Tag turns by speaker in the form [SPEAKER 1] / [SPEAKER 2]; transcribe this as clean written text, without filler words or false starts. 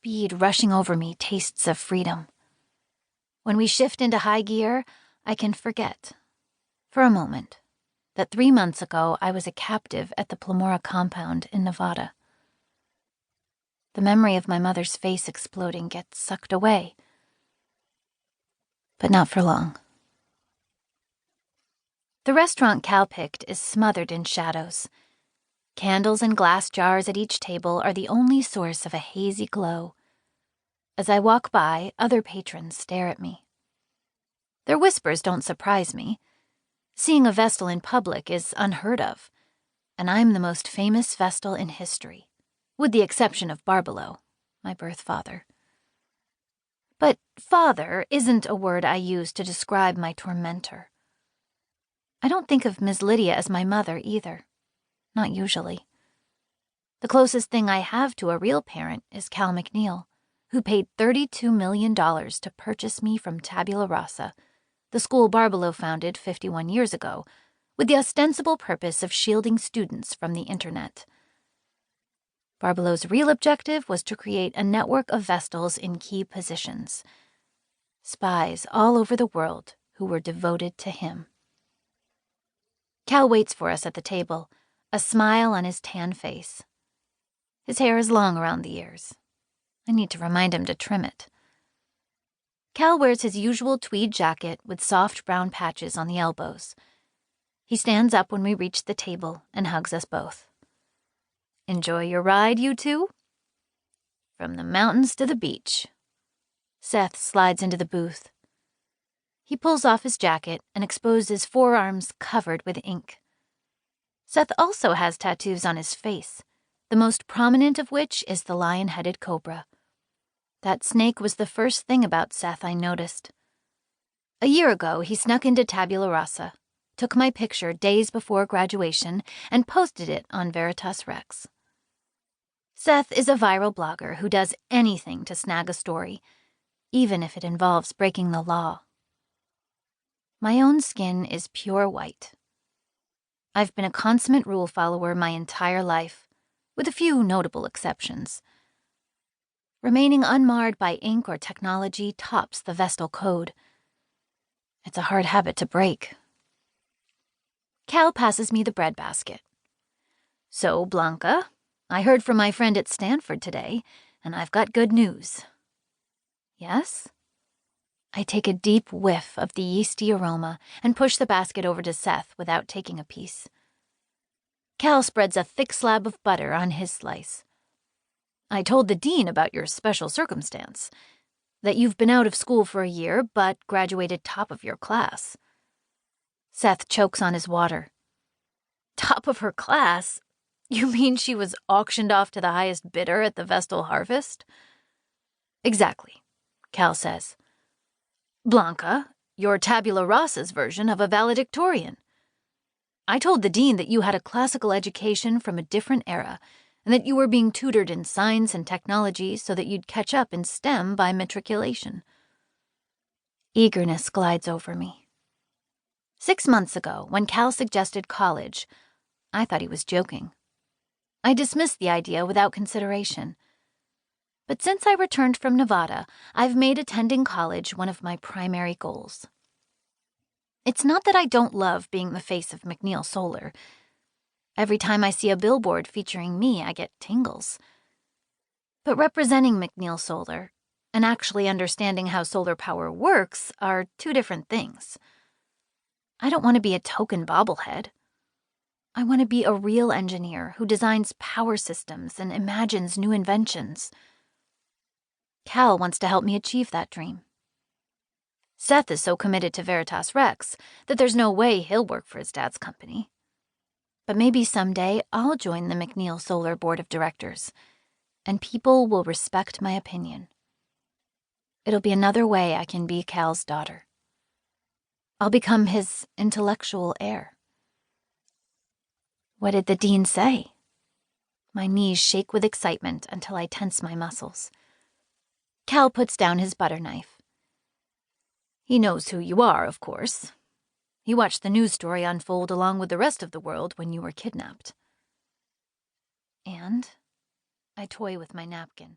[SPEAKER 1] speed rushing over me tastes of freedom. When we shift into high gear, I can forget, for a moment, that 3 months ago I was a captive at the Plamora compound in Nevada. The memory of my mother's face exploding gets sucked away. But not for long. The restaurant Cal picked is smothered in shadows. Candles and glass jars at each table are the only source of a hazy glow. As I walk by, other patrons stare at me. Their whispers don't surprise me. Seeing a Vestal in public is unheard of, and I'm the most famous Vestal in history, with the exception of Barbelo, my birth father. But father isn't a word I use to describe my tormentor. I don't think of Ms. Lydia as my mother either, not usually. The closest thing I have to a real parent is Cal McNeil, who paid $32 million to purchase me from Tabula Rasa, the school Barbelo founded 51 years ago, with the ostensible purpose of shielding students from the internet. Barbelo's real objective was to create a network of Vestals in key positions, spies all over the world who were devoted to him. Cal waits for us at the table, a smile on his tan face. His hair is long around the ears. I need to remind him to trim it. Cal wears his usual tweed jacket with soft brown patches on the elbows. He stands up when we reach the table and hugs us both. Enjoy your ride, you two? From the mountains to the beach. Seth slides into the booth. He pulls off his jacket and exposes forearms covered with ink. Seth also has tattoos on his face, the most prominent of which is the lion-headed cobra. That snake was the first thing about Seth I noticed. A year ago, he snuck into Tabula Rasa, took my picture days before graduation, and posted it on Veritas Rex. Seth is a viral blogger who does anything to snag a story, even if it involves breaking the law. My own skin is pure white. I've been a consummate rule follower my entire life, with a few notable exceptions. Remaining unmarred by ink or technology tops the Vestal code. It's a hard habit to break. Cal passes me the breadbasket. So, Blanca, I heard from my friend at Stanford today, and I've got good news. Yes? I take a deep whiff of the yeasty aroma and push the basket over to Seth without taking a piece. Cal spreads a thick slab of butter on his slice. I told the dean about your special circumstance, that you've been out of school for a year but graduated top of your class. Seth chokes on his water. Top of her class? You mean she was auctioned off to the highest bidder at the Vestal Harvest? Exactly, Cal says. Blanca, you're Tabula Rasa's version of a valedictorian. I told the dean that you had a classical education from a different era, and that you were being tutored in science and technology so that you'd catch up in STEM by matriculation. Eagerness glides over me. 6 months ago, when Cal suggested college, I thought he was joking. I dismissed the idea without consideration. But since I returned from Nevada, I've made attending college one of my primary goals. It's not that I don't love being the face of McNeil Solar. Every time I see a billboard featuring me, I get tingles. But representing McNeil Solar and actually understanding how solar power works are two different things. I don't want to be a token bobblehead. I want to be a real engineer who designs power systems and imagines new inventions. Cal wants to help me achieve that dream. Seth is so committed to Veritas Rex that there's no way he'll work for his dad's company. But maybe someday I'll join the McNeil Solar Board of Directors, and people will respect my opinion. It'll be another way I can be Cal's daughter. I'll become his intellectual heir. What did the dean say? My knees shake with excitement until I tense my muscles. Cal puts down his butter knife. He knows who you are, of course. He watched the news story unfold along with the rest of the world when you were kidnapped. And I toy with my napkin.